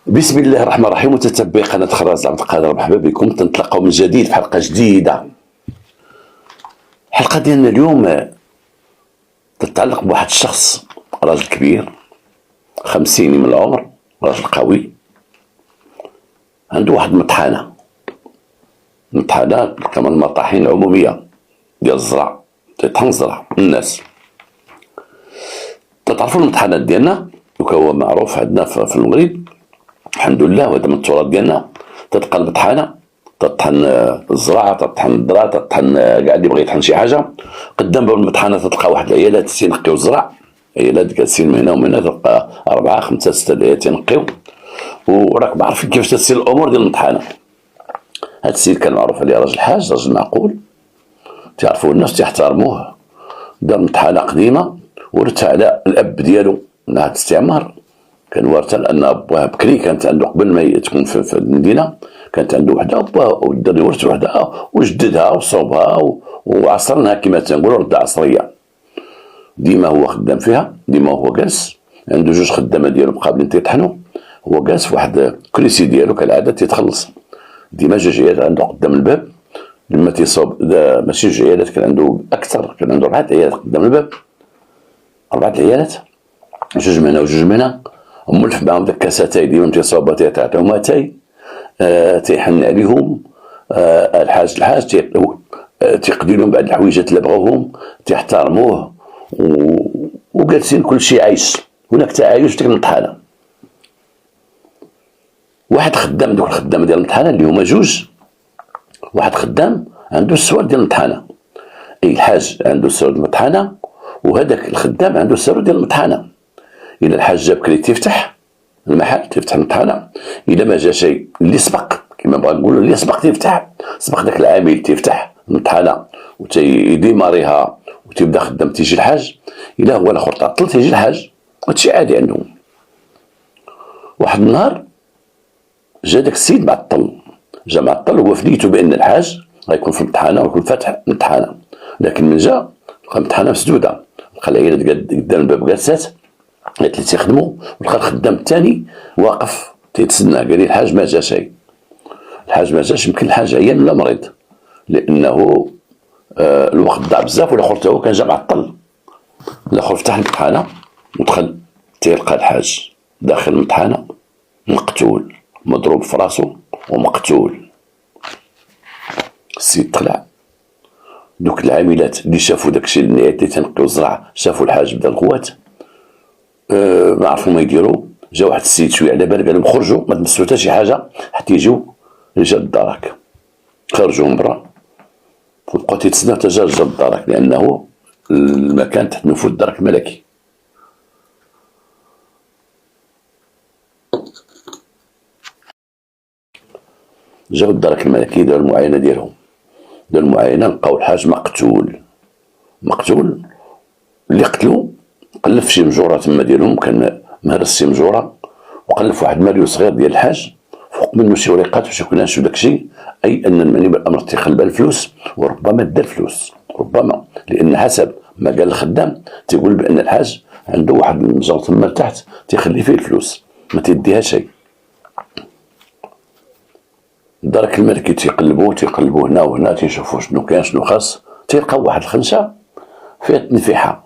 بسم الله الرحمن الرحيم. متتبعي قناة خراز عبد القادر، مرحبا بكم. تنتلاقاو من جديد في حلقة جديدة. الحلقة ديالنا اليوم تتعلق بواحد الشخص، راجل كبير 50 من العمر، راجل قوي، عنده واحد المطحنة كما المطاحين العمومية ديال الزرع، تيطحن الزرع الناس. تتعرفوا المطحنات ديالنا وكهو معروف عندنا في المغرب الحمد لله، وهذا من التراث ديالنا. تتبقى المطحنه تطحن الزراعه، تطحن الذره، تطحن كاع اللي بغى يطحن شي حاجه. قدام باب المطحنه تلقى واحد العيالات تينقيو الزرع، عيالات جالسين من هنا ومن هنا، تلقى 4 5 6 عيالات تينقيو. وراك عارفين كيفاش تسير الامور ديال المطحنه. هذا السيد كان معروف عليه راجل حاج، راجل معقول، تعرفوا الناس تيحترموه. دار مطحنه قديمه ورثها على الاب ديالو من عهد الاستعمار، كان وارثها لان باه بكري كانت عنده قبل ما تكون في المدينه، كانت عنده وحده وباه ودار ورث وحده وجددها وصوبها وعصرناها كما تنقولوا، رد عصريه. ديما هو خدام فيها، ديما هو جالس عنده 2 خدامه ديالو مقابلين تيطحنوا، هو جالس في واحد كريسي ديالو كالعاده تيتخلص. ديما 2 عيالات عنده قدام الباب، لما تيصوب ماشي 2 عيالات، كان عنده اكثر، كان عنده 4 عيالات قدام الباب، 4 عيالات، 2 من هنا و2 من هنا، وملف معاهم داك كاساتاي ديما تيصاوبوا تيعطيهم اتاي، تيحن عليهم. الحاج تيقضي لهم بعض الحويجات اللي بغاوهم، تيحترموه وجالسين كلشي عايش. هناك تعايش في ديك المطحنه. واحد خدام، دوك الخدامه ديال المطحنه اللي هما 2، واحد خدام عنده السوار ديال المطحنه، اي الحاج عنده السوار ديال المطحنه، وهذاك الخدام عنده السوار ديال المطحنه. إلا الحاج جا بكري تيفتح المحل، تيفتح المطحنه. إلا ما جا شي اللي سبق، كما بغا نقولوا اللي سبق تيفتح، سبق داك العامل تيفتح المطحنه وتيديماريها وتيبدا خدام، تيجي الحاج. إلا هو الاخر تعطل تيجي الحاج، هادشي عادي عندهم. واحد النهار جا داك السيد معطل، جا معطل هو في نيته بان الحاج غيكون في المطحنه ويكون فاتح المطحنه، لكن من جا لقى المطحنه مسدوده، لقى العيالات قدام الباب جالسات، اللي تيخدموا، ولقى الخدام الثاني واقف تيتسنى. قال لي الحاج ما جا شي، الحاج ما جاش، يمكن الحاج عيان ولا مريض، لانه الوقت ضاع بزاف. والاخر تا هو كان جا معطل. الاخر فتح المطحنه ودخل، تيلقى الحاج داخل المطحنه مقتول، مضروب في راسو ومقتول. السيد طلع، دوك العاملات اللي شافوا داكشي اللي تنقيو الزرع، شافوا الحاج بدا الغوات، ما عرفوا ما يديروا. جا واحد السيد شويه على بال، قال لهم خرجوا ما تمسوا حتى شي حاجه حتى يجيو رجال الدرك. خرجوا من برا وبقاو تيتسناو حتى جا رجال الدرك، لانه المكان تحت نفوذ الدرك الملكي. جاو الدرك الملكي، داروا المعاينه ديالهم، داروا المعاينه لقاو الحاج مقتول. اللي قتلو قلف شي مجوره تما ديالهم، كان مهرس شي مجوره، وقلف واحد ماريو صغير ديال الحاج، فوق منه شي وريقات وشي كلانش وداكشي، اي ان المعني بالامر تيخلى الفلوس، وربما دا الفلوس، ربما، لان حسب ما قال الخدام تيقول بان الحاج عنده واحد المجر تما لتحت تيخلي فيه الفلوس، ما تيديها شي. الدرك الملكي تيقلبوا هنا وهنا، تيشوفوا شنو كاين شنو خاص. تيلقاو واحد الخنشه فيها تنفيحه،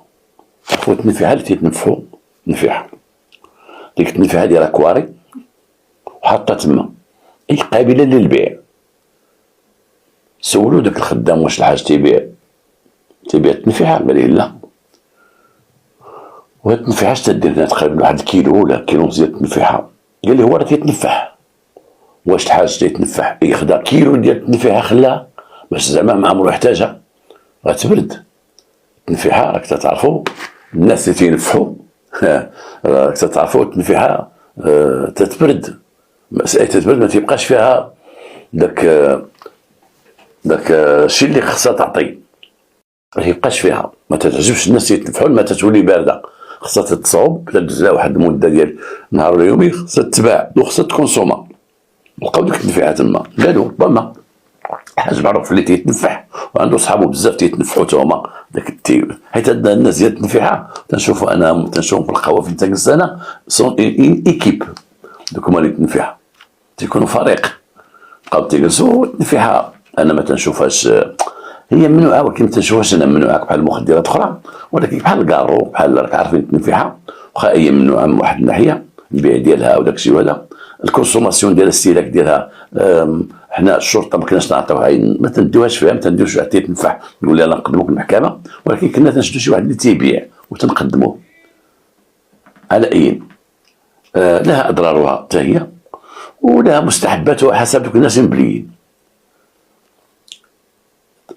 عرفوا التنفيحه اللي تيتنفحوا تنفيحه، ديك التنفيحه ديال كواري وحاطه تما، اي قابله للبيع. سولوا داك الخدام واش الحاج تيبيع التنفيحه؟ قال لي لا. وهاد التنفيحه اش تدير؟ تقريبا واحد الكيلو ولا كيلو ونص ديال التنفيحه. قال لي هو راه تيتنفح. واش الحاج تيتنفح يخدا كيلو ديال التنفيحه خلاها باش زعما ما عمرو يحتاجها؟ غتبرد التنفيحه، راك تعرفوا الناس اللي تينفحوا راك تعرفوا التنفيحه تتبرد، مسألة تتبرد ما تيبقاش فيها داك الشيء اللي خصها تعطي، ما تيبقاش فيها، ما تعجبش الناس يتنفحوا لما تتولي بارده، خصها تتصوب، تدوز لها واحد المده ديال نهار ولا يومين، خصها تتباع وخصها تكونسوما. لقاو ديك التنفيحه تما، قالوا ربما الحاج معروف اللي تيتنفح وعنده صحابو بزاف تيتنفحوا تا هما داك حيت هاد الناس ديال التنفيحه تنشوفوا انا، تنشوفهم في القهوه فين تنجلس انا، سون ايكيب، دوك هما اللي تنفيها، تيكونوا فريق بقاو تيجلسوا تنفيها. انا ما تنشوفهاش هي ممنوعه، ولكن ما تنشوفهاش انا ممنوعه بحال المخدرات اخرى، ولكن بحال الكارو بحال راك عارفين التنفيحه، واخا هي ممنوعه من واحد الناحيه البيع ديالها وداك الشيء وهذا الكونسوماسيون ديال الاستهلاك ديالها. حنا الشرطه ما كناش نعطيوها، ما تنديوهاش فيها، ما تنديوش واحد تيتنفح نقول لها نقدموك المحكمه، ولكن كنا تنشدو شي واحد اللي تيبيع وتنقدموه. على اي لها اضرارها حتى هي ولها مستحباتها حسب دوك الناس المبليين.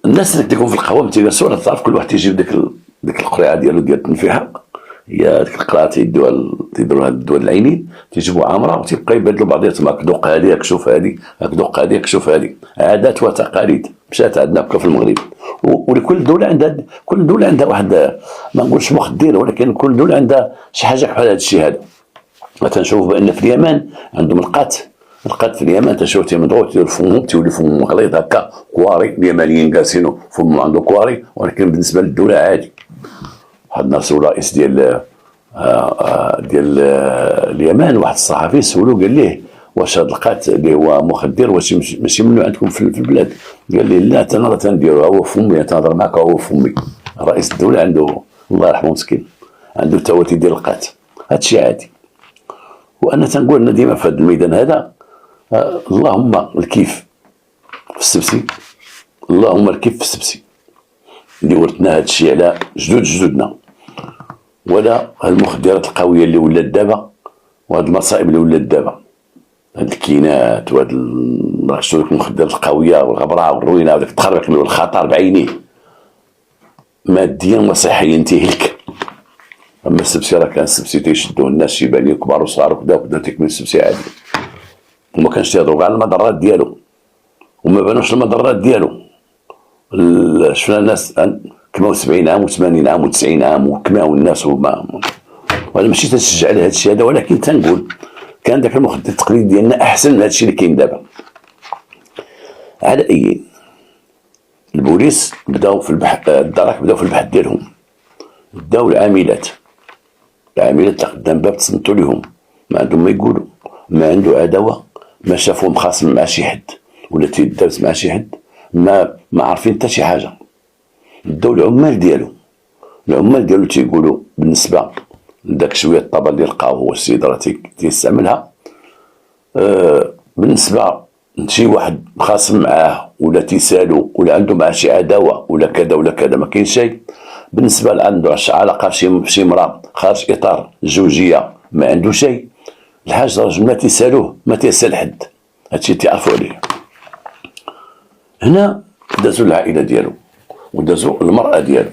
الناس اللي تكون في القهوه تيجلسوا راه تعرف كل واحد تيجيب ديك القرعه ديالو ديال التنفيحه، هي ديك القرعه تيديروها الدول العينين، تيجيبوا عامره وتيبقى يبدلوا بعضياتهم، هاك دوق هادي هاك شوف هادي هاك دوق هادي هاك شوف هادي. عادات وتقاليد مشات عندنا بكا في المغرب، ولكل دوله عندها واحد ما نقولش مخدر، ولكن كل دوله عندها شي حاجه بحال هذا الشيء هذا. تنشوف بان في اليمن عندهم القات في اليمن تشوف تيمضغوا تيديروا فمهم تيولي فمهم غليظ هكا كواري، اليمنيين جالسين فمهم عنده كواري، ولكن بالنسبه للدوله عادي. واحد النهار سول الرئيس ديال اليمن واحد الصحفي سولو قال ليه واش هاد القات اللي هو مخدر واش ماشي ممنوع عندكم في البلاد؟ قال لي لا حتى انا راه تنديرو، هو فمي تنهضر معاك هو فمي. رئيس الدوله عنده الله يرحمه مسكين عنده تا هو تيدير القات، هادشي عادي. وانا تنقول لنا ديما في هذا الميدان هذا اللهم الكيف في السبسي، اللهم الكيف في السبسي اللي ورثنا هذا الشيء على جدودنا، ولا المخدرات القويه اللي ولات دابا، وهاد المصائب اللي ولات دابا، هاد الكينات وهاد المخدرات القويه والغبراء والروينه وداك التخربيق والخطر بعينيه ماديا وصحيا تيهلك. اما السبسي راه كان السبسي تيشدوه الناس شيبانيه كبار وصغار وكذا تيكمل السبسي عادي، وما كانش تيهضروا كاع على المضرات ديالو، وما بانوش المضرات ديالو. شفنا الناس كماو 70 عام و80 عام و90 عام وكماو الناس وما، وانا ماشي تنشجع على هذا الشيء هذا، ولكن تنقول كان ذاك المخدر التقليدي ديالنا احسن من هذا الشيء اللي كاين دابا. على اي البوليس بداو في البحث، الدرك بداو في البحث ديالهم، بداو العاملات اللي قدام باب تصنتوا لهم، ما عندهم ما يقولوا، ما عنده عداوه، ما شافوا مخاصم مع شي حد ولا تيدابس مع شي حد، ما عارفين حتى شي حاجه. بداو العمال ديالو تيقولوا بالنسبه لذاك شويه الطبل اللي لقاو هو السيد راه تيستعملها، بالنسبه لشي واحد مخاصم معاه ولا تيسالو ولا عنده معاه شي عداوه ولا كذا ولا كذا ما كاين شيء. بالنسبه عنده علاقه بشي مراه خارج اطار الزوجيه ما عنده شيء. الحاج راجل ما تيسالوه ما تيسال حد، هادشي تيعرفوا عليه. هنا دازوا العائله ديالو ودازوا المراه ديالو،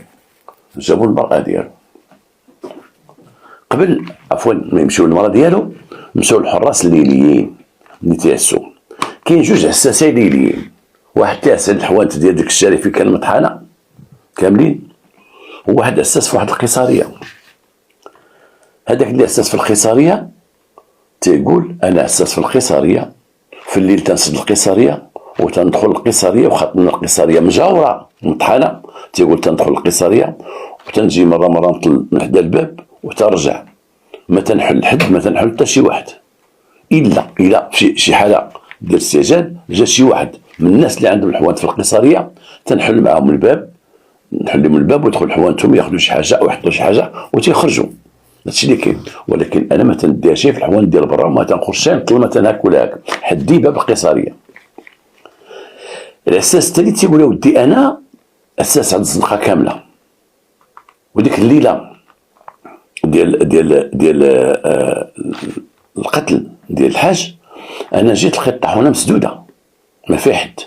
جابوا المراه ديالو قبل عفوا ما يمشيو للمراه ديالو، مشاو الحراس الليليين اللي تيعسوا. كاين جوج عساسين ليليين، واحد تيعس الحوانت ديال ديك الشارع في كان مطحنه كاملين، وواحد عساس في واحد القيصريه. هذاك اللي عساس في القيصريه تيقول انا عساس في القيصريه، في الليل تنسد القيصريه وتندخل القيصريه، وخاطر القيصريه مجاوره مطحنه، تيقول تندخل القيصريه وتنجي مره نطل من حدا الباب وترجع، ما تنحل حد ما تنحل حتى شي واحد، الا في شي حاله ديال استعجال جا شي واحد من الناس اللي عندهم الحوانت في القيصريه تنحل معاهم الباب، نحل لهم الباب ويدخل حوانتهم ياخذوا شي حاجه او يحطوا شي حاجه وتيخرجوا. هادشي اللي كاين. ولكن انا ما تنديهاش في الحوانت ديال برا وما تنخرجش نطل ما تناكل هكا حدي باب القيصريه. العساس الثاني تيقول ودي انا اساس عند الزنقه كامله، وديك الليله ديال القتل ديال الحاج انا جيت لقيت الطاحونه مسدوده ما فيها حد،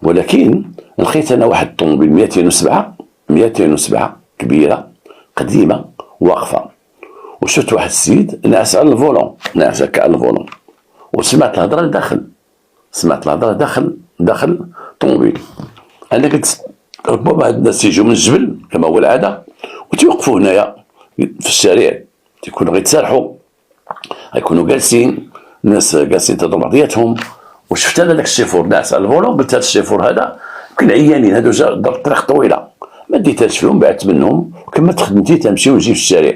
ولكن لقيت انا واحد الطوموبيل 207 كبيره قديمه واقفه، وشفت واحد السيد ناعس على الفولون، ناعس هكا على الفولون، وسمعت الهضره داخل الطوموبيل. انا قلت ربما هاد الناس تيجيو من الجبل كما هو العاده وتيوقفوا هنايا في الشارع، تيكونوا غيتسارحوا، غيكونوا جالسين الناس جالسين تهضروا بعضياتهم. وشفت انا داك الشيفور ناعس على الفولون، قلت هذا الشيفور هذا يمكن عيانين، هادو جا الطريق طويله ما ديتهاش فيهم، بعدت منهم وكملت خدمتي، تنمشي ونجي في الشارع،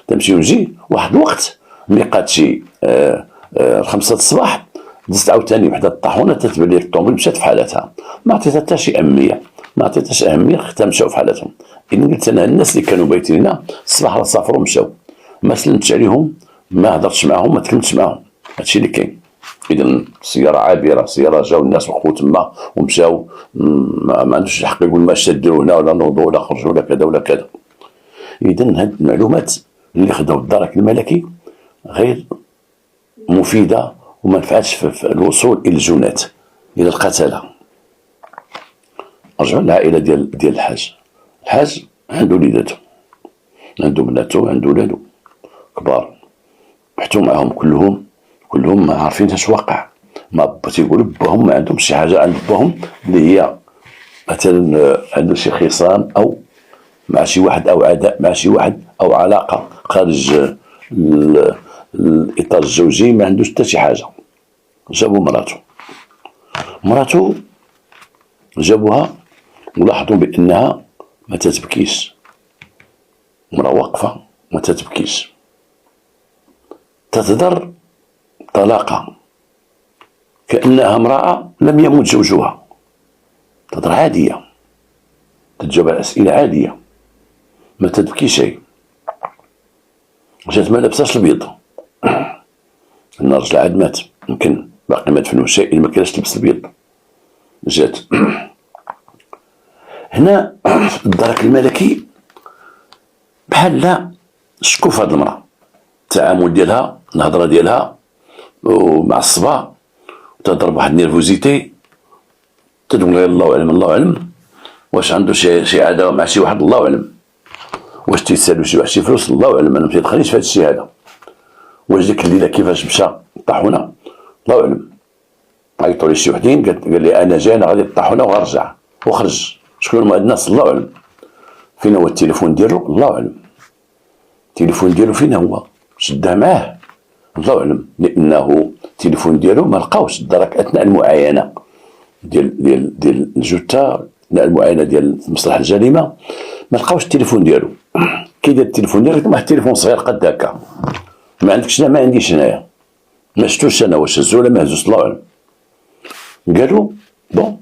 تنمشي ونجي. واحد الوقت ملي لقات شي 5 الصباح، دزت عاوتاني وحده الطاحونه تتبان لي الطوموبيل مشات في حالتها، ما عطيتها حتى شي اهميه، ما عطيتهاش اهميه، خدتها مشاو في حالتهم. اذا قلت انا الناس اللي كانوا بايتين هنا الصباح راه سافروا مشاو، ما سلمتش عليهم، ما هضرتش معاهم، ما تكلمتش معاهم، هادشي اللي كاين. اذا سياره عابره، سياره جاو الناس وقفوا تما ومشاو، ما عندوش الحق يقول ما ديروا هنا ولا نوضوا ولا خرجوا ولا كذا ولا كذا. اذا هاد المعلومات اللي خداو الدرك الملكي غير مفيده وما نفعتش في الوصول الى الجنات، الى القتله. رجعوا للعائله ديال الحاج. الحاج عنده وليداتو، عنده بناتو، عنده ولادو كبار، بحثوا معاهم كلهم ما عارفين اش واقع. ما تيقولوا باهم ما عندهم شي حاجه عند باهم اللي هي مثلا عنده شي خصام او مع شي واحد او عداء مع شي واحد او علاقه خارج الاطار الزوجي، ما عندوش حتى شي حاجه. جابوا مراته جابوها ولاحظوا بانها ما تتبكيش، مرا واقفه ما تتبكيش، تتهدر طلاقه كانها امراه لم يمت زوجها، تهدر عاديه، تتجاوب على اسئله عاديه، ما تبكي شيء. جات ما لابساش البيض، ان الرجل عاد مات، يمكن باقي ما دفنوش شيء الا ما كانش تلبس البيض. جات هنا الدرك الملكي بحال لا شكوا في هاد المراه، التعامل ديالها، الهضره ديالها ومع الصبا، تهضر بواحد النيرفوزيتي، تقول غير الله اعلم الله اعلم، واش عنده شي عداوه مع شي واحد الله اعلم، واش تيسالو شي واحد شي فلوس الله اعلم، انا ما تيدخلنيش في هذا الشيء هذا، واش ديك الليله كيفاش مشى الطاحونه الله اعلم. عيطوا لي شي وحدين قال لي انا جاي، انا غادي الطاحونه وغنرجع، وخرج. شكون هما هاد الناس الله اعلم. فين هو التليفون ديالو الله اعلم، التليفون ديالو فين هو، شداه معاه الله اعلم، لانه التليفون ديالو ما لقاوش الدرك اثناء المعاينه ديال الجثه، اثناء المعاينه ديال مصلحه الجريمه، ما لقاوش التليفون ديالو. كي دار التليفون ديالك واحد التليفون صغير قد هكا، ما عندكش هنا، ما عنديش هنايا، ما شفتوش انا واش هزو ولا ما هزوش الله اعلم. قالوا بون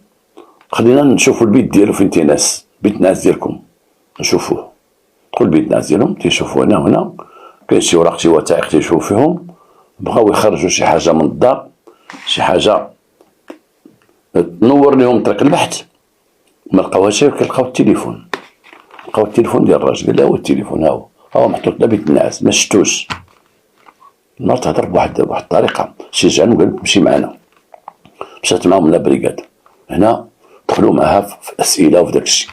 خلينا نشوفوا البيت ديالو فين تيناس، بيت ناس ديالكم نشوفوه. دخل بيت ناس ديالهم تيشوفوا هنا وهنا، كاين شي وراق شي وثائق تيشوفوا فيهم، بغاو يخرجوا شي حاجه من الدار، شي حاجه تنور لهم طريق البحث، ما لقاوهاش. كيلقاو التليفون، لقاو التليفون ديال الراجل، قال له هو التليفون هاو محطوط لا بيت الناس، ما شفتوش. النهار تهضر بواحد الطريقه شجعهم، قال تمشي معنا. مشات معاهم لا بريغاد. هنا دخلوا معها في اسئله وفي داك الشيء.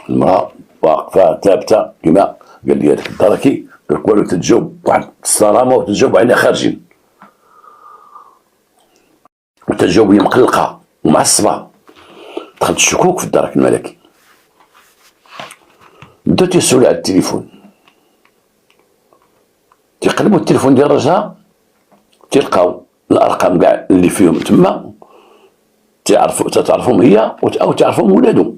المراه واقفه ثابته كما قال لي هذاك الدركي، قال لك والو، تتجاوب واحد الصرامه وتتجاوب علينا خارجين، وتتجاوب مقلقه ومعصبه. دخلت الشكوك في الدرك الملكي، بداو تيسولوا على التليفون، تيقلبوا التليفون ديال رجلها، تلقاو الارقام كاع اللي فيهم تما، تعرفهم هي او تعرفهم ولادو،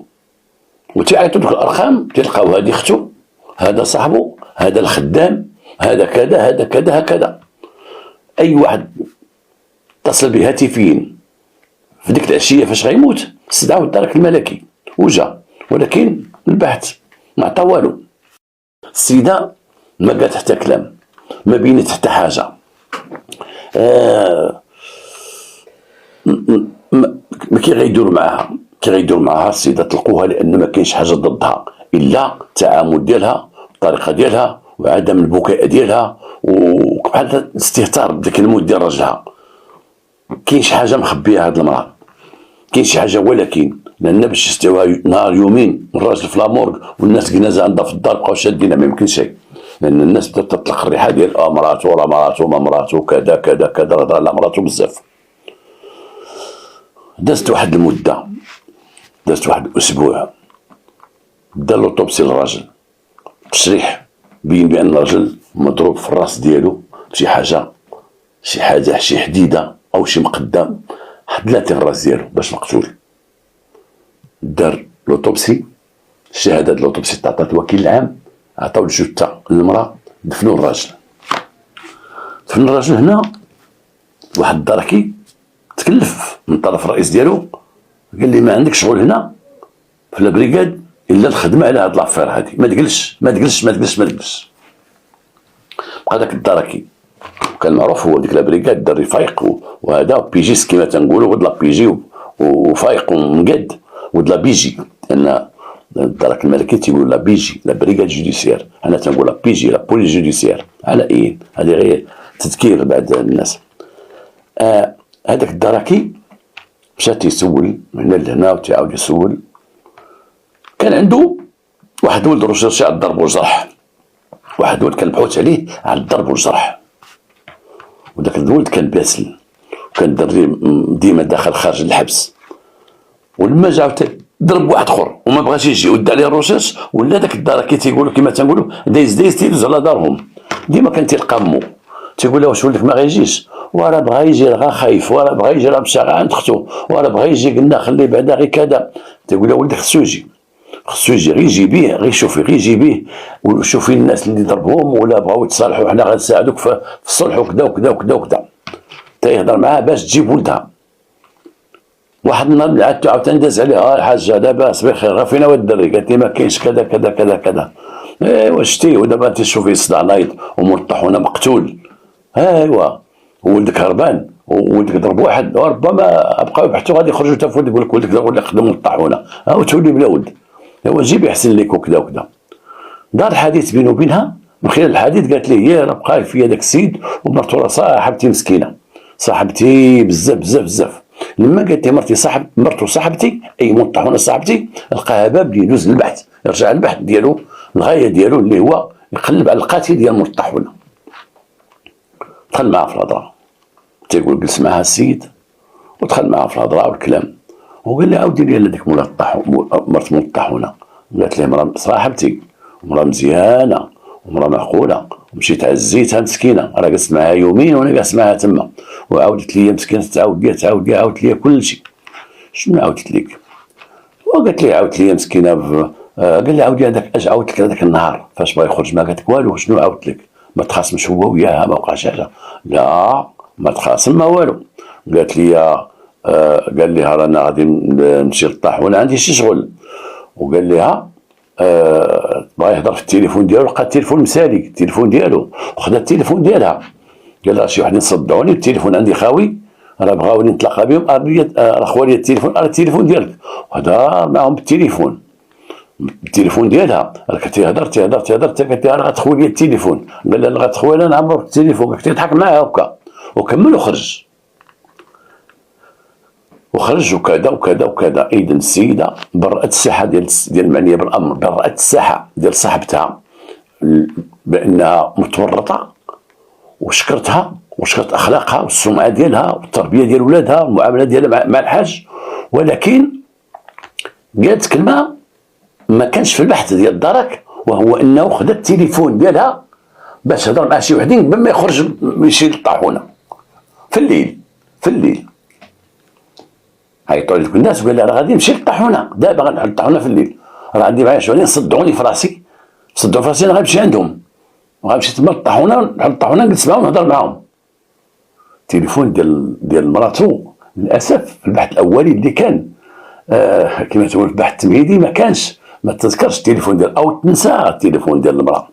وتعيطوا دوك الارقام، تلقاو هذه اختو، هذا صاحبه، هذا الخدام، هذا كذا، هذا كذا، هكذا. اي واحد اتصل به هاتفيا في ديك العشيه فاش غيموت، استدعوا الدرك الملكي وجا، ولكن البحث ما عطا والو. السيده ما قالت حتى كلام، ما بينت حتى حاجه. ما كي غيدور معها السيده تلقوها، لان ما كاينش حاجه ضدها الا التعامل ديالها، الطريقه ديالها، وعدم البكاء ديالها، وبحال الاستهتار بداك الموت ديال رجلها. كاين شي حاجه مخبيه هاد المراه، كاين شي حاجه، ولكن لان باش يستوها نهار يومين الراجل في لامورغ والناس جنازه عندها في الدار بقاو شادينها، ما يمكن شيء، لان الناس بدات تطلق الريحه ديال مراته راه مراته ما مراته كذا كذا كذا، راه لا مراته بزاف. دازت واحد المده، دازت واحد الاسبوع، دار لوطوبسي للراجل، تشريح بين بان الراجل مضروب في الراس ديالو بشي حاجه، شي حديده او شي مقدم، حدلات الراس ديالو باش مقتول. دار لوطوبسي، الشهاده ديال لوطوبسي تعطات الوكيل العام، عطاو الجثه للمراه، دفنوا الراجل. هنا واحد الدركي تكلف من طرف الرئيس ديالو، قال لي ما عندك شغل هنا في البريكاد الا الخدمه على هاد لافير هادي، ما تجلسش ما تجلسش ما تجلسش ما تجلسش. بقى داك الدركي كان معروف هو ديك البريكاد دري فايق وهذا بيجيس كيما تنقولوا، ود لا بيجي وفايق ومقاد، ود لا بيجي، لان الدرك الملكي تيقول لا بيجي لا بريكاد جوديسيير، انا تنقول لا بيجي لا بوليس جوديسيير، على ايه هذه غير تذكير بعد الناس. هذاك الدركي مشى تيسول من هنا لهنا وتعاود يسول. كان عنده واحد ولد رشاشي على الضرب والجرح، واحد ولد كان بحوث عليه على الضرب والجرح، وداك الولد كان باسل وكان دري ديما داخل خارج الحبس. ولما جا ضرب واحد اخر وما بغاش يجي ود عليه الرشاش، ولا داك الدركي تيقولوا كما تنقولوا دايز تيدوز على دارهم. ديما كان تيلقى مو تيقول له واش ولدك ما غيجيش، وراه بغا يجي راه خايف، وراه بغا يجي راه مشى عند اختو، وراه بغا يجي قلنا خليه بعدا غير كذا. تيقول له ولدك خصو يجي، خصو يجي، غير يجي بيه، غير شوفي غير يجي بيه وشوفي الناس اللي ضربهم ولا بغاو يتصالحوا حنا غنساعدوك في الصلح وكذا وكذا وكذا وكذا. تيهضر معاه باش تجيب ولدها. واحد النهار عاوتاني داز عليه الحاج لاباس بخير غا فينا ولد الدري، قالت لي ما كاينش كذا كذا كذا كذا. ايوا شتي ودابا تشوفي يصدع نايض ومرطح مقتول. ايوا ولدك هربان وولدك ضرب واحد، وربما بقاو يبحثوا غادي يخرجوا تا فولدك يقول لك ولدك ضرب ولا خدم الطاحونه، وتولي بلا ولد. ايوا جيب يحسن لك وكذا وكذا. دار الحديث بينه وبينها، من خلال الحديث قالت لي هي راه بقى فيا داك السيد ومرتو راه صاحبتي مسكينه، صاحبتي بزاف بزاف بزاف. لما قالت لي مرتو صاحبتي اي مطحونه صاحبتي، لقاها باب يدوز للبحث، يرجع للبحث ديالو، الغايه ديالو اللي هو يقلب على القاتل ديال المطحونه. دخل معها في الهضره، تيقول جلس معها السيد ودخل معها في الهضره والكلام، وقال لي عاودي لي هذيك مرت مطحونه. قالت لي مرا صاحبتي ومرا مزيانه ومرا معقوله، ومشيت عزيتها مسكينه، راه جلست معها يومين وانا جالس معها تما، وعاودت لي مسكينه تعاود لي عاودت لي كل شيء. شنو عاودت ليك؟ وقالت لي عاودت لي مسكينه قال لي عاودي هذاك اش عاودت لك هذاك النهار فاش بغا يخرج ما قالت لك والو. شنو عاودت لك؟ ما تخاصمش هو وياها ما وقعش حاجه؟ لا ما تخاصم ما والو. قالت لي قال لها رانا غادي نمشي للطاحونه عندي شي شغل، وقال لها بغا يهضر في التليفون ديالو، لقى التليفون مسالي التليفون ديالو، وخدا التليفون ديالها. قال لها شي وحدين صدعوني التليفون عندي خاوي، راه بغاوني نتلاقى بهم، راه خوالي التليفون، راه التليفون ديالك، وهضر معاهم بالتليفون ديالها. راك تيهضر قالت لها راه غتخوي لي التليفون، قال لها غتخوي انا نعمرك التليفون، قالت تضحك معاها هكا وكمل وخرج وكذا وكذا وكذا. اذا السيده برأت الساحه ديال المعنيه بالامر، برأت الساحه ديال صاحبتها بانها متورطه، وشكرتها وشكرت اخلاقها والسمعه ديالها والتربيه ديال ولادها والمعامله ديالها مع الحاج. ولكن قالت كلمه ما كانش في البحث ديال الدرك، وهو انه خدا التليفون ديالها باش هضر مع شي وحدين قبل ما يخرج يمشي للطاحونه في الليل. عيطوا لك الناس وقال لها راه غادي نمشي للطاحونه دابا، غنحل الطاحونه في الليل، راه عندي معايا شويه صدعوني في راسي انا غنمشي عندهم، وغنمشي تما للطاحونه نحل الطاحونه نجلس معاهم نهضر معاهم. التليفون ديال مراتو للاسف في البحث الاولي اللي كان كما تقول في البحث التمهيدي ما تذكرش التليفون ديال او تنسى التليفون ديال المراه.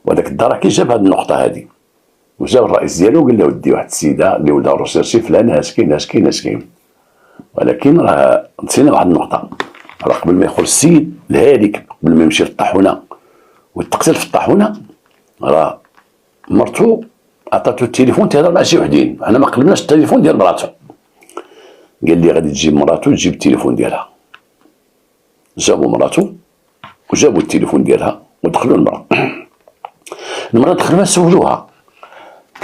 وهذاك الدركي جاب هذه النقطه هذه، وجاب الرئيس ديالو وقال له ودي واحد السيده اللي ولدها الرشاشي فلانه اش كاين. ولكن راه نسينا واحد النقطه، راه قبل ما يخرج السيد الهالك، قبل ما يمشي للطاحونه ويتقتل في الطاحونه، راه مرتو عطاتو التليفون تهضر مع شي وحدين، حنا ما قلبناش التليفون ديال مراتو. قال لي غادي تجيب مراتو تجيب التليفون ديالها. جابوا مراتو وجابوا التليفون ديالها ودخلوا المراه دخلوها سولوها،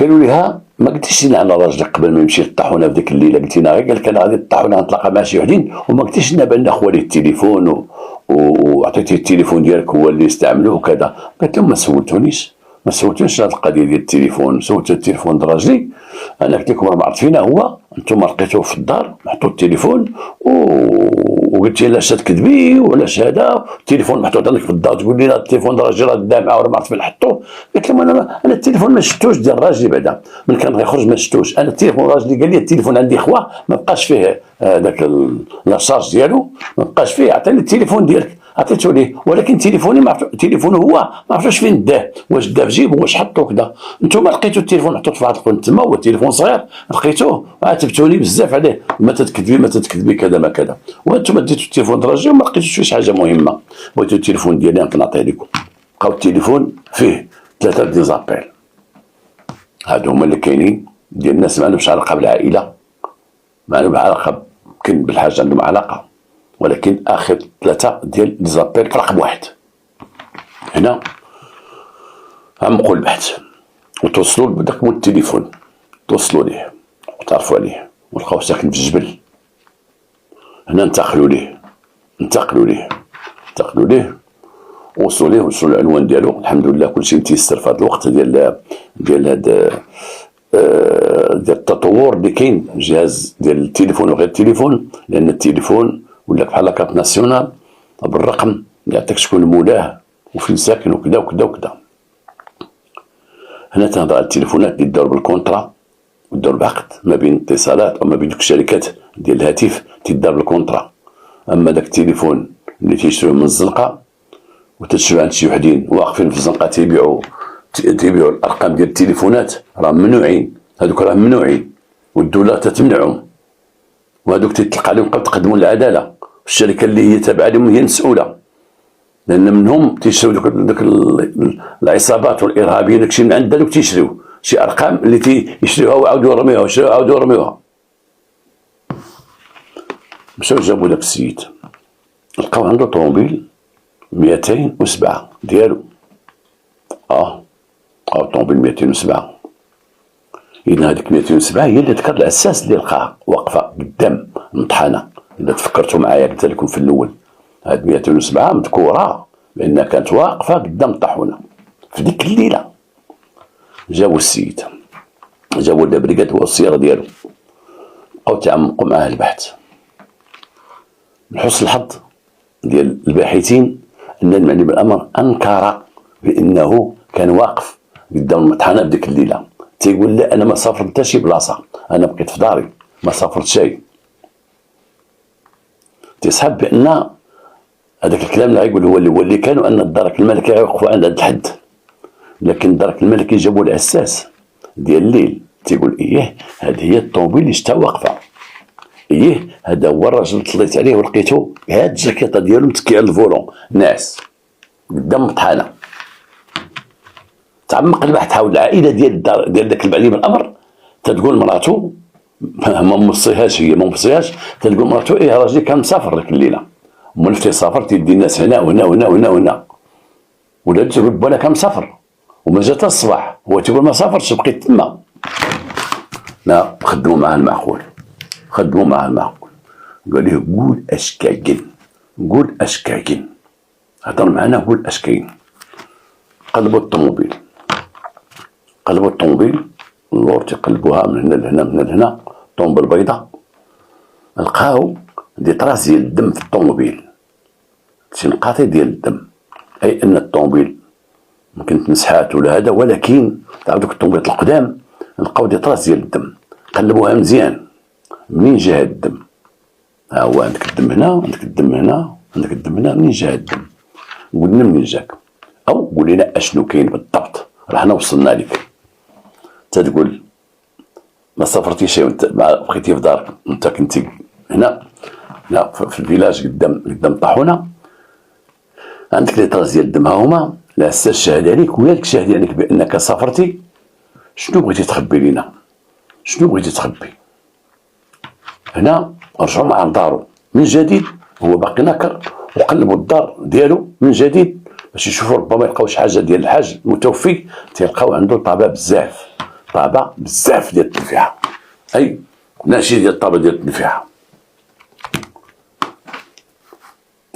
قالوا لها ما قلتيش لنا على راجلك قبل ما يمشي للطاحونه في ديك الليله، قلتي لنا غير قال لك انا غادي للطاحونه نتلاقى مع شي وحدين، وما قلتيش لنا بان خوالي التليفون وعطيتي التليفون ديالك هو اللي استعملوه وكذا. قالت لهم ما سولتونيش هذه القضيه ديال التليفون، سولت التليفون راجلي، انا قلت لكم راه ما عرفت فينا هو، انتم لقيتوه في الدار حطوا التليفون وقلتي علاش تكذبي وعلاش هذا التليفون محطوط عندك في الدار تقول لي لا التليفون راجلي راه دامعه ولا ما عرفت فين نحطو. قلت لهم انا التليفون ما شفتوش ديال راجلي بعدا من كان غيخرج ما شفتوش. انا التليفون راجلي قال لي التليفون عندي خواه ما بقاش فيه هذاك لاشارج ديالو ما بقاش فيه، عطيني التليفون ديالك عطيته ليه، ولكن تليفوني ما تليفونه هو ما عرفتش فين داه، واش داه في جيبو واش حطو كذا. نتوما لقيتو التليفون محطوط في واحد الكون تما، هو التليفون صغير لقيتوه عاتبتوني بزاف عليه ما تتكذبي كذا ما كذا، وانتم ديتو التليفون دراجي وما لقيتوش فيه شي حاجه مهمه. بغيتو التليفون ديالي نعطيه لكم، بقاو التليفون فيه 3 ديزابيل، هادو هما اللي كاينين ديال الناس ما عندهمش علاقه بالعائله، ما عندهم علاقه يمكن بالحاجه عندهم علاقه، ولكن اخر 3 ديال ديزابيل في رقم 1. هنا عمقوا البحث وتوصلوا بداك مول التليفون، توصلوا ليه وتعرفوا عليه ولقاو ساكن في الجبل. هنا انتقلوا ليه وصلوا العنوان ديالو. الحمد لله كلشي متيسر في هذا الوقت ديال هذا ديال التطور اللي كاين جهاز ديال التليفون وغير التليفون، لان التليفون ولا بحال لاكارت ناسيونال بالرقم يعطيك شكون مولاه وفين ساكن وكذا وكذا وكذا. هنا تنهضر على التليفونات اللي داروا بالكونطرا وداروا بعقد ما بين اتصالات او ما بين دوك الشركات ديال الهاتف تدار بالكونطرا. اما داك التليفون اللي تيشريوه من الزنقه وتشريو عند شي وحدين واقفين في الزنقه تيبيعوا الارقام ديال التليفونات، راه ممنوعين، هذوك راه ممنوعين والدوله تتمنعهم، وهذوك تتلقى عليهم تقدموا للعداله، الشركه اللي هي تابعه لهم هي المسؤوله، لان منهم تيشريو دوك العصابات والارهابيين داكشي من عند دوك تيشريو شي ارقام اللي تيشريوها ويعاودوا يرميوها ويشريوها ويعاودوا يرميوها. مشاو جابوا داك السيد لقاو عنده طوموبيل 207 ديالو. طوموبيل 207. إذا هذيك 207 هي اللي ذكر الأساس اللي لقاها واقفة قدام المطحنة. إذا تفكرتوا معايا قلت لكم في الأول هاد 207 مذكورة لأنها كانت واقفة قدام الطاحونة في ديك الليلة. جابوا السيد، جابوا البريكاد هو السيارة ديالو، بقاو تعمقوا معاه البحث. من حسن الحظ ديال الباحثين أن المعني بالأمر أنكر بأنه كان واقف قدام المطحنة بديك الليلة. تيقول لا أنا ما سافرت حتى شي بلاصة، أنا بقيت في داري ما سافرت شيء. تيصحاب بأن هذاك الكلام اللي غيقول هو اللي كان، وأن الدرك الملكي غيوقفوا عند هذا الحد، لكن الدرك الملكي جابوا الأساس ديال الليل. تيقول هذه هي الطوموبيل اللي شتا واقفة، هذا هو الراجل طليت عليه ولقيته هاد الجاكيطة ديالو متكي على الفولون ناعس قدام الطحانة. تعمق البحث حول العائله ديال داك المعني بالامر. تتقول مراته ما موصيهاش، هي ما موصيهاش، تتقول مراته راجلي كان مسافر ديك الليله، امال فين سافر تيدي الناس هنا وهنا وهنا وهنا وهنا، ولا تقول بالا كان مسافر وما جات الصباح، هو تيقول ما سافرش بقيت تما. لا، خدموا معاه المعقول، قال ليه قول اشكاكين هضر معنا، قول اشكاين. قلبوا الطوموبيل اللور تيقلبوها من هنا لهنا من هنا لهنا، الطوموبيل بيضاء. لقاو دي طراس ديال الدم في الطوموبيل، شي نقاطي ديال الدم، اي ان الطوموبيل ممكن تمسحات ولا هذا، ولكن تعرف دوك الطوموبيلات القدام لقاو دي طراس ديال الدم. قلبوها مزيان، منين جا هاد الدم؟ ها هو عندك الدم هنا، عندك الدم هنا، عندك الدم هنا، منين جا هاد الدم؟ قلنا منين جاك، او قول لنا اشنو كاين بالضبط، راه حنا وصلنا لك. تتقول ما سافرتي شي وانت بقيتي في دارك، انت كنتي هنا في الفيلاج قدام الطاحونه، عندك لي طراس ديال الدم ها هما، لا الساس شاهد عليك وياك شاهد عليك بانك سافرتي. شنو بغيتي تخبي لينا؟ هنا رجعوا مع دارو من جديد، هو باقي ناكر، وقلبوا الدار ديالو من جديد باش يشوفوا ربما يلقاو شي حاجه ديال الحاج المتوفي. تيلقاو عنده طابه بزاف ديال التنفيحه، اي ماشي ديال الطابه ديال التنفيحه.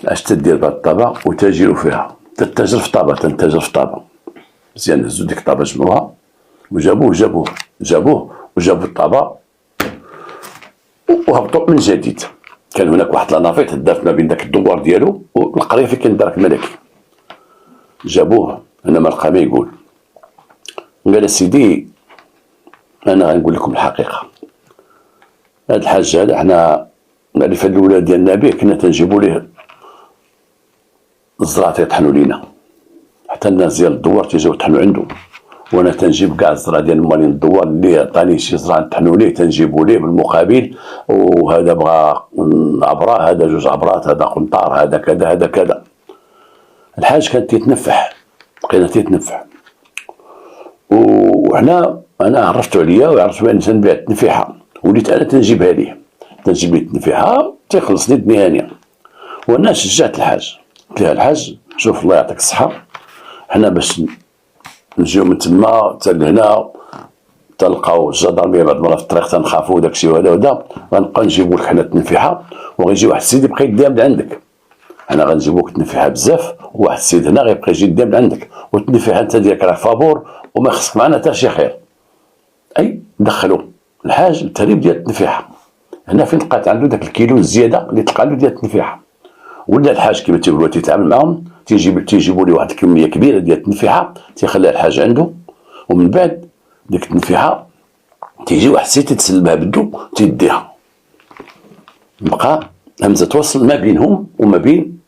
اش تدير بهاد الطابه وتاجروا فيها، تنتاجر في طابه مزيان. هزوا ديك الطابه جمعوها وجابوه الطابه وهبطوا من جديد. كان هناك واحد لانافيت دارت ما بين داك الدوار ديالو والقريه فين كان دارك الملكي. جابوه انا ما لقى ما يقول. قال سيدي انا غنقول لكم الحقيقه، هذا الحاج هذا حنا المعرفه الاولى ديالنا به كنا تنجيبوا ليه الزرع تيطحنوا لينا، حتى الناس ديال الدوار تيجيو يطحنوا عنده، وانا تنجيب كاع الزرع ديال مالين الدوار اللي عطاني شي زرع نطحنوا ليه تنجيبوا ليه بالمقابل، وهذا بغى عبره، هذا جوج عبرات، هذا قنطار، هذا كذا هذا كذا. الحاج كان تيتنفح، بقينا تيتنفح، وحنا انا عرفتو عليا وعرفت بان تنبيع التنفيحه، وليت انا تنجيبها ليه، تنجيب ليه التنفيحه تيخلصني الدنيا هانيه. وانا شجعت الحاج، قلت له الحاج شوف الله يعطيك الصحه، حنا باش نجيو من تما حتى لهنا تلقاو الجدرميه بعض المرات في الطريق تنخافوا داكشي وهذا غنبقى نجيبو لك حنا التنفيحه، وغيجي واحد السيد يبقى يديها من عندك. انا غنجيبوك التنفيحه بزاف، وواحد السيد هنا غيبقى يجي يديها من عندك، والتنفيحه انت ديالك راه فابور وما خصك معنا حتى شي خير. اي دخلوا الحاج التريب ديال التنفيحه، هنا فين لقات عنده داك الكيلو الزياده اللي تلقى عنده ديال التنفيحه. ولا الحاج كما تيقولوا تيتعامل معاهم، تيجيبوا لي واحد الكميه كبيره ديال التنفيحه تيخليها الحاج عنده، ومن بعد ديك التنفيحه تيجي واحد السيد تيتسلبها بده تيديها. بقى همزه توصل ما بينهم وما بين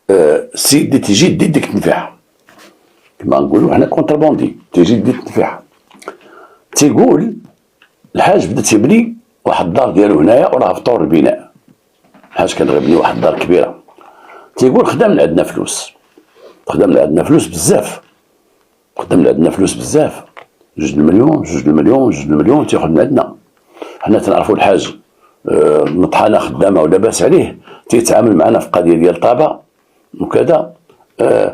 السيد اللي تيجي يدي ديك التنفيحه، كما نقولوا حنا كونتربوندي تيجي يدي التنفيحه. تيقول الحاج بدا تيبني واحد الدار ديالو هنايا وراه في طور البناء. الحاج كان غيبني واحد الدار كبيره. تيقول خدامنا عندنا فلوس، خدامنا عندنا فلوس بزاف، خدامنا عندنا فلوس بزاف، 2 المليون 2 المليون 2 المليون تياخذ من عندنا. حنا تنعرفوا الحاج مطحنه خدامه ولاباس عليه، تيتعامل معنا في قضيه ديال طابه وكذا.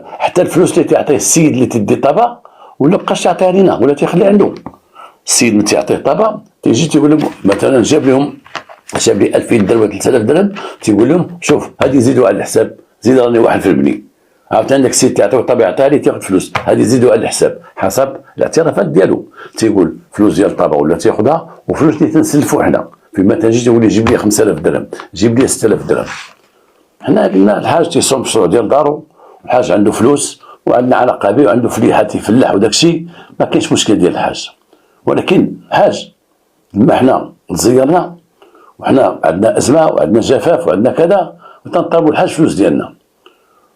حتى الفلوس اللي تيعطيه السيد اللي تدي طابه ولا بقاش تعطيها لينا ولا تيخلي عنده. السيد اللي تيعطيه طابه تيجي تيقول لهم مثلا جاب لي 2000 درهم ولا 3000 درهم، تيقول لهم شوف هذه زيدوا على الحساب، زيد راني واحد في البني. عرفت عندك السيد تيعطيو الطابه عطاها لي تياخذ فلوس، هذه زيدوا على الحساب حسب الاعترافات ديالو. تيقول فلوس ديال الطابه ولا تياخذها، وفلوس اللي تنسلفوا حنا فيما تنجي تقول لي جيب لي 5000 درهم، جيب لي 6000 درهم. حنا قلنا الحاج تيصوم مشروع ديال دارو، الحاج عنده فلوس وعندنا علاقه به وعنده فليحه تيفلح وداك الشيء، ما كاينش مشكل ديال الحاج. ولكن الحاج لما حنا تزيرنا وحنا عندنا ازمه وعندنا جفاف وعندنا كذا، وتنطلبوا الحاج فلوس ديالنا،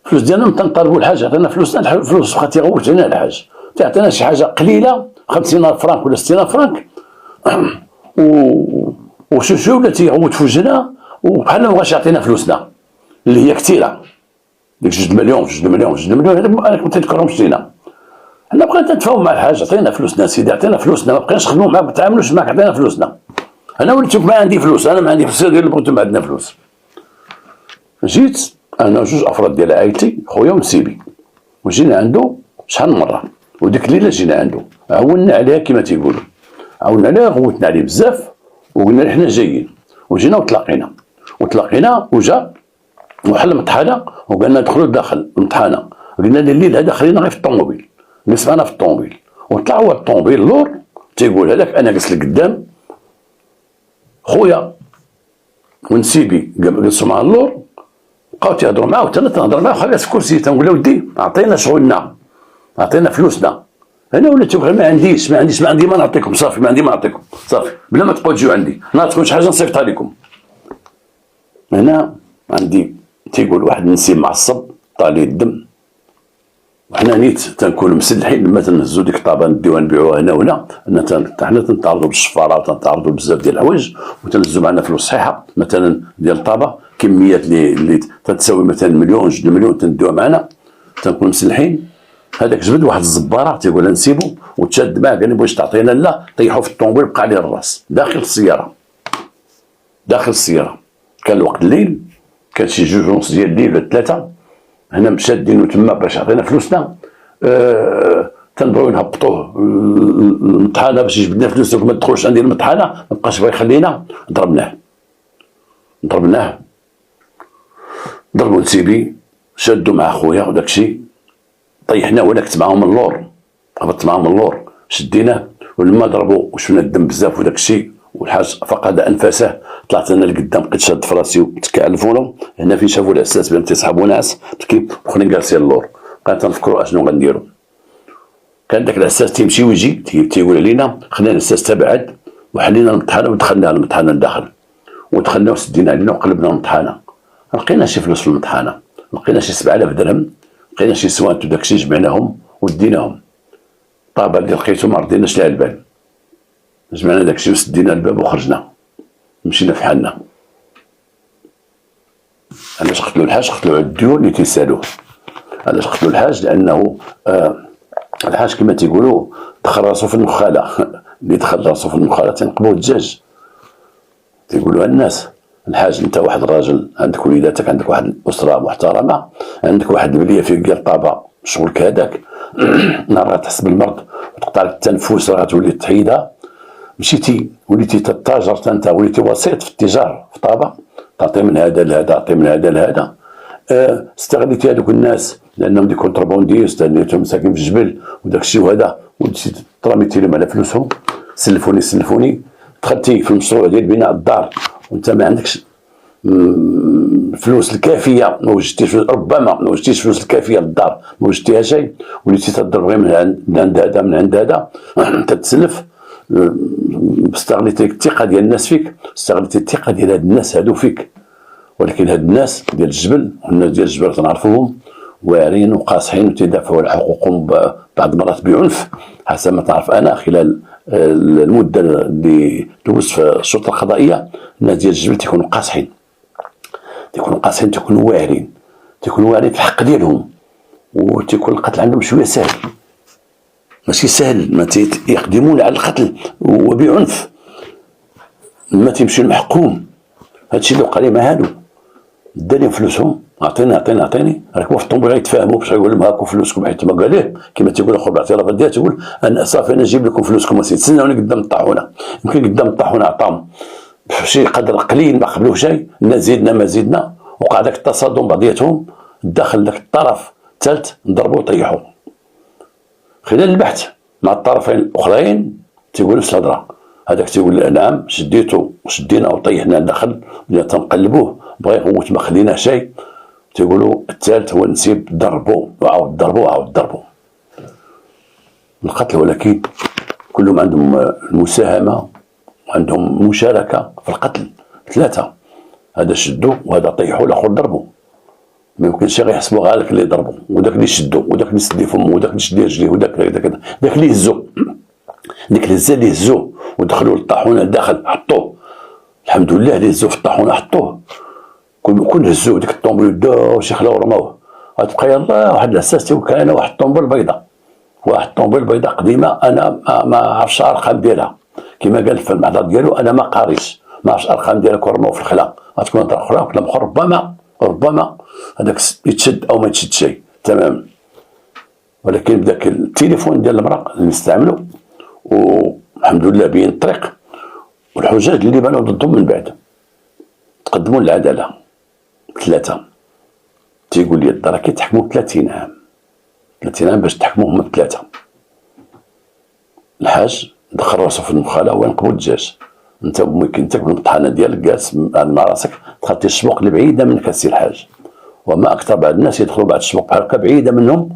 فلوس ديالنا تنطلبوا الحاج يعطينا فلوسنا. الفلوس بقى تيغوت علينا الحاج، تعطينا شي حاجه قليله 50 فرانك ولا 60 فرانك وشو ولا تيغوت في وجهنا، وبحال ما بغاش يعطينا فلوسنا اللي هي كثيره، ديك 2 مليون 2 مليون 2 مليون هذا ما تذكرهمش لينا. حنا بقينا نتفاهموا مع الحاج عطينا فلوسنا سيدي، عطينا فلوسنا، ما بقيناش نخدموا معاك ما نتعاملوش معاك، عطينا فلوسنا. انا وليت ما عندي فلوس، انا ما عندي فلوس ديال اللي بغيتو ما عندنا فلوس. جيت انا وجوج افراد ديال عائلتي خويا ومسيبي، وجينا عنده شحال من مره، وديك الليله جينا عنده عاوننا عليها كما تيقولوا، عاوننا عليها غوتنا عليه بزاف، وقلنا له حنا جايين، وجينا وتلاقينا وجا وحل المطحنه وقالنا ندخلوا داخل المطحنه. قلنا له الليل هذا خلينا غير في الطوموبيل، نجلس معنا في الطوموبيل. وطلع هو الطوموبيل اللور تيقول هذاك انا جلس لقدام، خويا ونسيبي جلسوا مع اللور، بقاو تيهضروا معاه وتانا تنهضر معاه خلينا في كرسي. تنقول له ودي عطينا شغلنا، عطينا فلوسنا. انا وليت تقول ما عنديش ما نعطيكم صافي، ما عندي ما نعطيكم صافي، بلا ما تبقاو تجيو عندي، نهار تكون شي حاجه نصيفطها لكم. هنا عندي تيقول واحد النسيم معصب طالي الدم، وحنا نيت تنكونوا مسلحين لما تنهزوا ديك الطابه نديوها نبيعوها هنا وهنا، حنا تنتعرضوا بالشفاره وتنتعرضوا بزاف ديال الحوايج، وتنهزوا معنا فلوس صحيحه مثلا ديال الطابه كميات اللي تتساوي مثلا مليون 2 مليون تندوها معنا، تنكونوا مسلحين. هذاك جبد واحد الزباره تيقول لها نسيبو وتشاد معاه، قال لي بغيتش تعطينا لا، طيحوا في الطوموبيل بقى عليه الراس داخل السياره. كان الوقت الليل، كان شي 2:30 ديال الليل ولا 3. هنا مشادينو تما باش يعطينا فلوسنا. تنبغيو نهبطوه المطحنه باش يجبد لنا فلوس، ما تدخلش عندي المطحنه ما بقاش بغا يخلينا. ضربناه ضربوا نسيبي، شادوا مع خويا وداك الشيء، طيحنا ونكت معاهم اللور، هبط معاهم اللور شديناه، ولما ضربوا وشفنا الدم بزاف وداك الشيء والحاج فقد انفاسه طلعت انا لقدام بقيت شاد في راسي وتكعلفونا هنا فين شافوا العساس بان تيسحبوا ناس تكيب وخلينا جالسين اللور. بقينا تنفكروا اشنو غنديروا. كان داك العساس تيمشي ويجي تيقول علينا خلينا العساس تبعد وحلينا المطحنه ودخلنا على المطحنه لداخل ودخلنا وسدينا علينا وقلبنا المطحنه. لقينا شي فلوس في المطحنه، لقينا شي 7000 درهم، لقينا شي سوانت وداكشي جمعناهم وديناهم. طابه اللي لقيتو ما رديناش لها البال، جمعنا داكشي وسدينا الباب وخرجنا مشينا في حالنا. علاش قتلوا الحاج؟ قتلوا على الديون اللي تيسالوه. علاش قتلوا الحاج؟ لانه الحاج كما تيقولوا دخل راسو في النخاله. اللي دخل راسو في النخاله تنقبوه الدجاج. تيقولوا الناس الحاج انت واحد الراجل عندك وليداتك، عندك واحد الاسره محترمه، عندك واحد البليه فيك ديال طابه شغلك هذاك. نهار تحس بالمرض وتقطع لك التنفس راه تولي تحيدها. مشيتي وليتي تتاجر، انت وليتي وسيط في التجاره في طابه، تعطي من هذا لهذا، تعطي من هذا لهذا. استغليتي هذوك الناس لانهم دي كونترابونديست، لانهم مساكين في الجبل وداك الشيء وهذا، وديتي تراميتي لهم على فلوسهم. سلفوني دخلتي في المشروع ديال بناء الدار وانت ما عندكش فلوس الكافيه، ما وجدتيش ربما ما وجدتيش فلوس الكافيه للدار، ما وجدتيها شيء، وليتي تضرب غير من عند هذا من عند هذا. تتسلف. استغليتي الثقه ديال الناس فيك، استغليتي الثقه ديال هاد الناس هادو فيك. ولكن هاد الناس ديال الجبل والناس ديال الجبل تنعرفوهم واعرين وقاصحين وتدافعوا على حقوقهم بعض المرات بعنف، حسب ما تعرف انا خلال المده اللي دوزت في الشرطه القضائيه. الناس ديال الجبل تيكونوا قاصحين، تيكونوا واعرين في الحق ديالهم، وتيكون القتل عندهم شويه سهل، ماشي سهل، ما يقدمون على القتل وبعنف، ما تيمشي المحكوم. هادشي اللي وقع لي مع هادو، داني فلوسهم، عطيني ركبوا في الطوموبيل يتفاهموا باش يقول لهم هاكم فلوسكم، حيت ما قال ليه كما تيقول اخو باعتراف ديالها، تيقول انا صافي انا نجيب لكم فلوسكم تسناوني قدام الطاحونه. يمكن قدام الطاحونه عطاهم شي قدر قليل ما قبلوه شيء، ما زيدنا وقع داك التصادم بعضياتهم، داخل داك الطرف الثالث نضربوا وطيحوا. خلال البحث مع الطرفين الاخرين تيقول نفس الهضره، هذاك تيقول نعم شدينا وطيحنا داخل، بدينا تنقلبوه بغا يغوت ما خليناه شيء. تيقولوا الثالث هو نسيب ضربوا وعاود ضربوا القتل. ولكن كلهم عندهم المساهمه وعندهم مشاركه في القتل. ثلاثه، هذا شدوا وهذا طيحوا الاخر ضربوا. ما يمكنش غير يحسبوا غير اللي ضربوا وداك اللي شدوا وداك اللي سد فمه وداك اللي شد رجليه وداك داك اللي هزوا، ديك الهزه اللي هزوا ودخلوا للطاحونه داخل حطوه. الحمد لله اللي هزوا في الطاحونه حطوه. كون هزوا ديك الطومبيل داو شي خلاو ورموه. غتبقى يلاه واحد العساس تيقول انا واحد الطومبيل بيضاء قديمه، انا ما عرفتش الارقام ديالها، كما قال في المحضر ديالو انا ما قاريش، ما عرفتش الارقام ديالها. كورموه في الخلا غتكون هضره اخرى، كلام اخر، ربما هذاك يتشد او ما يتشد شيء تماما. ولكن بداك التليفون ديال المراه اللي نستعملوا والحمد لله بين الطريق، والحجاج اللي بانوا ضدهم من بعد تقدموا للعداله. ثلاثه تيقول لي الدار كيتحكموا 30 عام باش تحكموا هما ثلاثه. الحاج دخل راسو في المخاله وينقبوا الدجاج، انت ممكن انت بالمطحنه ديالك جالس مع راسك دخلتي السوق اللي بعيده منك السي الحاج. وما اكثر بعض الناس يدخلوا بعض السوق بحال هكا بعيده منهم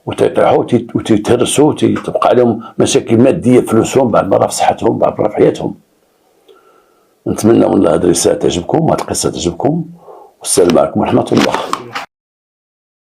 وتيطيحوا وتيتهرسوا وتبقى عليهم مشاكل ماديه، فلوسهم، بعض المرات في صحتهم، بعض المرات في حياتهم. نتمنى من الله هذه الرساله تعجبكم وهذه القصه تعجبكم، والسلام عليكم ورحمه الله.